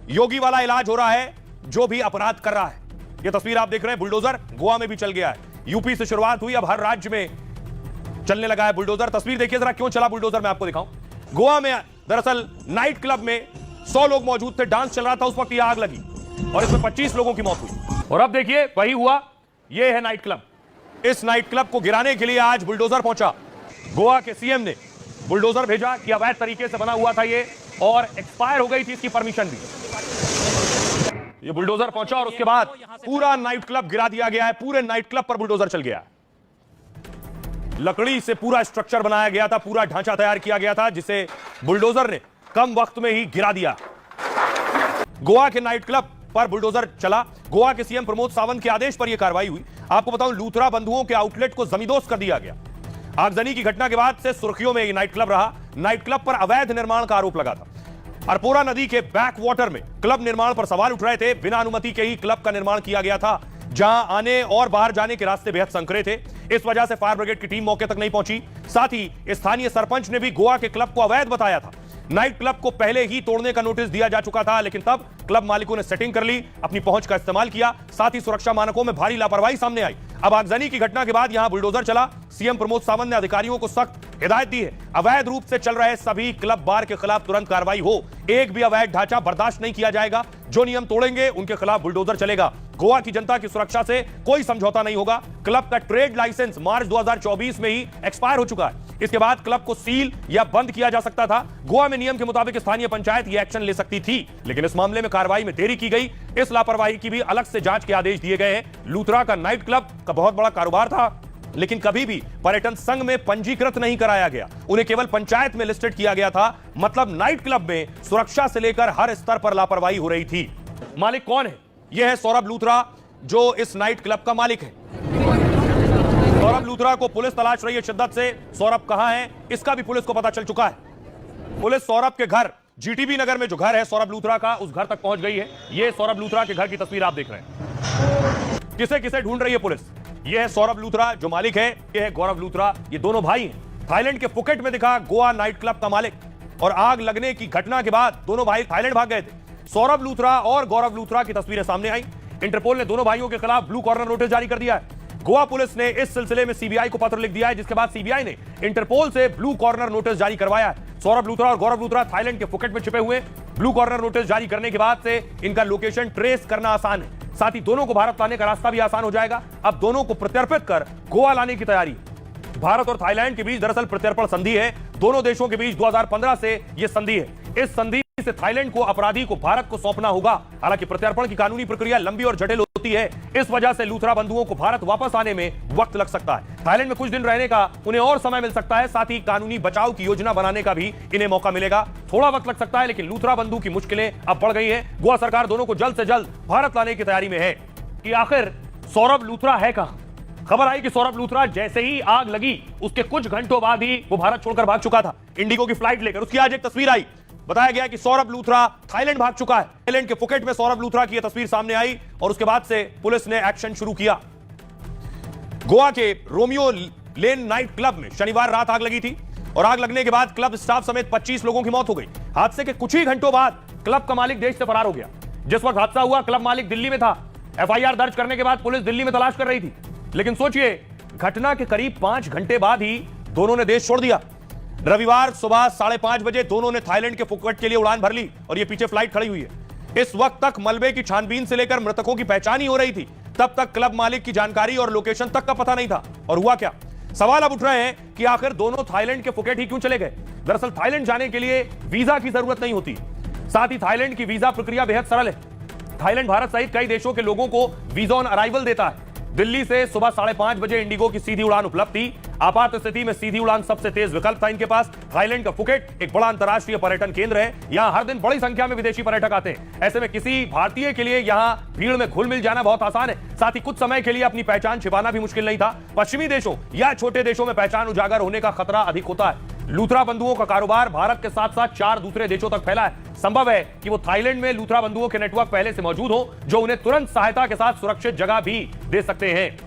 योगी वाला इलाज हो रहा है जो भी अपराध कर रहा है। यह तस्वीर आप देख रहे हैं, बुलडोजर गोवा में भी चल गया है। यूपी से शुरुआत हुई, अब हर राज्य में चलने लगा है बुलडोजर। तस्वीर देखिए जरा, क्यों चला बुलडोजर मैं आपको दिखाऊं। गोवा में दरअसल नाइट क्लब में 100 लोग मौजूद थे, डांस चल रहा था, उस वक्त यह आग लगी और इसमें 25 लोगों की मौत हुई। और अब देखिए वही हुआ, यह है नाइट क्लब। इस नाइट क्लब को गिराने के लिए आज बुलडोजर पहुंचा। गोवा के सीएम ने बुलडोजर भेजा कि अवैध तरीके से बना हुआ था ये, और एक्सपायर हो गई थी इसकी परमिशन भी। ये बुलडोजर पहुंचा और उसके बाद पूरा नाइट क्लब गिरा दिया गया है। पूरे नाइट क्लब पर बुलडोजर चल गया। लकड़ी से पूरा स्ट्रक्चर बनाया गया था, पूरा ढांचा तैयार किया गया था, जिसे बुलडोजर ने कम वक्त में ही गिरा दिया। गोवा के नाइट क्लब पर बुलडोजर चला। गोवा के सीएम प्रमोद सावंत के आदेश पर यह कार्रवाई हुई। आपको बताऊं, लूथरा बंधुओं के आउटलेट को जमींदोज कर दिया गया। आगजनी की घटना के बाद से सुर्खियों में यह नाइट क्लब रहा। नाइट क्लब पर अवैध निर्माण का आरोप लगा था। अरपोरा नदी के बैक वाटर में क्लब निर्माण पर सवाल उठ रहे थे। बिना अनुमति के ही क्लब का निर्माण किया गया था, जहां आने और बाहर जाने के रास्ते बेहद संकरे थे। इस वजह से फायर ब्रिगेड की टीम मौके तक नहीं पहुंची। साथ ही स्थानीय सरपंच ने भी गोवा के क्लब को अवैध बताया था। नाइट क्लब को पहले ही तोड़ने का नोटिस दिया जा चुका था, लेकिन तब क्लब मालिकों ने सेटिंग कर ली, अपनी पहुंच का इस्तेमाल किया। साथ ही सुरक्षा मानकों में भारी लापरवाही सामने आई। अब आगजनी की घटना के बाद यहां बुलडोजर चला। सीएम प्रमोद सावंत ने अधिकारियों को सख्त हिदायत दी है, अवैध रूप से चल रहे सभी क्लब बार के खिलाफ तुरंत कार्रवाई हो। एक भी अवैध ढांचा बर्दाश्त नहीं किया जाएगा। जो नियम तोड़ेंगे उनके खिलाफ बुलडोजर चलेगा। गोवा की जनता की सुरक्षा से कोई समझौता नहीं होगा। क्लब का ट्रेड लाइसेंस मार्च 2024 में ही एक्सपायर हो चुका है। इसके बाद क्लब को सील या बंद किया जा सकता था। गोवा में नियम के मुताबिक स्थानीय पंचायत ये एक्शन ले सकती थी, लेकिन इस मामले में कार्रवाई में देरी की गई। इस लापरवाही की भी अलग से जांच के आदेश दिए गए हैं। लूथरा का नाइट क्लब का बहुत बड़ा कारोबार था, लेकिन कभी भी पर्यटन संघ में पंजीकृत नहीं कराया गया। उन्हें केवल पंचायत में लिस्टेड किया गया था। मतलब नाइट क्लब में सुरक्षा से लेकर हर स्तर पर लापरवाही हो रही थी। मालिक कौन है? यह है सौरभ लूथरा, जो इस नाइट क्लब का मालिक है। सौरभ लूथरा को पुलिस तलाश रही है शिद्दत से। सौरभ कहां है, इसका भी पुलिस को पता चल चुका है। पुलिस सौरभ के घर, जीटीबी नगर में जो घर है सौरभ लूथरा का, उस घर तक पहुंच गई है। यह सौरभ लूथरा के घर की तस्वीर आप देख रहे हैं। किसे किसे ढूंढ रही है पुलिस? यह है सौरभ लूथरा जो मालिक है, यह है गौरव लूथरा, ये दोनों भाई हैं। थाईलैंड के फुकेट में दिखा गोवा नाइट क्लब का मालिक, और आग लगने की घटना के बाद दोनों भाई थाईलैंड भाग गए थे। सौरभ लूथरा और गौरव लूथरा की तस्वीरें सामने आई। इंटरपोल ने दोनों भाइयों के खिलाफ ब्लू कॉर्नर नोटिस जारी कर दिया है। गोवा पुलिस ने इस सिलसिले में सीबीआई को पत्र लिख दिया है, जिसके बाद सीबीआई ने इंटरपोल से ब्लू कॉर्नर नोटिस जारी करवाया है। सौरभ लूथरा और गौरव लूथरा थाईलैंड के फुकेट में छिपे हुए। ब्लू कॉर्नर नोटिस जारी करने के बाद से इनका लोकेशन ट्रेस करना आसान है। साथ ही दोनों को भारत लाने का रास्ता भी आसान हो जाएगा। अब दोनों को प्रत्यर्पित कर गोवा लाने की तैयारी। भारत और थाईलैंड के बीच दरअसल प्रत्यर्पण संधि है। दोनों देशों के बीच 2015 से यह संधि है। इस संधि से थाईलैंड को अपराधी को भारत को सौंपना होगा। हालांकि प्रत्यर्पण की कानूनी प्रक्रिया लंबी और जटिल होती है। इस वजह से लूथरा बंधुओं को भारत वापस आने में वक्त लग सकता है। थाईलैंड में कुछ दिन रहने का उन्हें और समय मिल सकता है। साथ ही कानूनी बचाव की योजना बनाने का भी इन्हें मौका मिलेगा। थोड़ा वक्त लग सकता है, लेकिन लूथरा बंधु की मुश्किलें अब बढ़ गई है। गोवा सरकार दोनों को जल्द से जल्द भारत लाने की तैयारी में है। कि आखिर सौरभ लूथरा है कहां? खबर आई कि सौरभ लूथरा जैसे ही आग लगी उसके कुछ घंटों बाद ही वो भारत छोड़कर भाग चुका था, इंडिगो की फ्लाइट लेकर। उसकी आज एक तस्वीर आई, बताया गया कि सौरभ लूथरा थाईलैंड भाग चुका है। थाईलैंड के फुकेट में सौरभ लूथरा की यह तस्वीर सामने आई और उसके बाद से पुलिस ने एक्शन शुरू किया। गोवा के रोमियो लेन नाइट क्लब में शनिवार रात आग लगी थी और आग लगने के बाद क्लब स्टाफ समेत 25 लोगों की मौत हो गई। हादसे के कुछ ही घंटों बाद क्लब का मालिक देश से फरार हो गया। जिस वक्त हादसा हुआ क्लब मालिक दिल्ली में था। एफआईआर दर्ज करने के बाद पुलिस दिल्ली में तलाश कर रही थी, लेकिन सोचिए घटना के करीब 5 घंटे बाद ही दोनों ने देश छोड़ दिया। रविवार सुबह 5:30 बजे दोनों ने थाईलैंड के फुकेट के लिए उड़ान भर ली और ये पीछे फ्लाइट खड़ी हुई है। इस वक्त तक मलबे की छानबीन से लेकर मृतकों की पहचान ही हो रही थी। तब तक क्लब मालिक की जानकारी और लोकेशन तक का पता नहीं था। और हुआ क्या? सवाल अब उठ रहे हैं कि आखिर दोनों थाईलैंड के फुकेट ही क्यों चले गए? दरअसल थाईलैंड जाने के लिए वीजा की जरूरत नहीं होती। साथ ही थाईलैंड की वीजा प्रक्रिया बेहद सरल है। थाईलैंड भारत सहित कई देशों के लोगों को वीजा ऑन अराइवल देता है। दिल्ली से सुबह 5:30 बजे इंडिगो की सीधी उड़ान उपलब्ध थी। आपात स्थिति में सीधी उड़ान सबसे तेज विकल्प था इनके पास। थाईलैंड का फुकेट एक बड़ा अंतर्राष्ट्रीय पर्यटन केंद्र है। यहां हर दिन बड़ी संख्या में विदेशी पर्यटक आते हैं। ऐसे में किसी भारतीय के लिए यहां भीड़ में घुल मिल जाना बहुत आसान है। साथ ही कुछ समय के लिए अपनी पहचान छिपाना भी मुश्किल नहीं था। पश्चिमी देशों या छोटे देशों में पहचान उजागर होने का खतरा अधिक होता है। लूथरा बंधुओं का कारोबार भारत के साथ साथ 4 दूसरे देशों तक फैला है। संभव है कि वो थाईलैंड में लूथरा बंधुओं के नेटवर्क पहले से मौजूद हो, जो उन्हें तुरंत सहायता के साथ सुरक्षित जगह भी दे सकते हैं।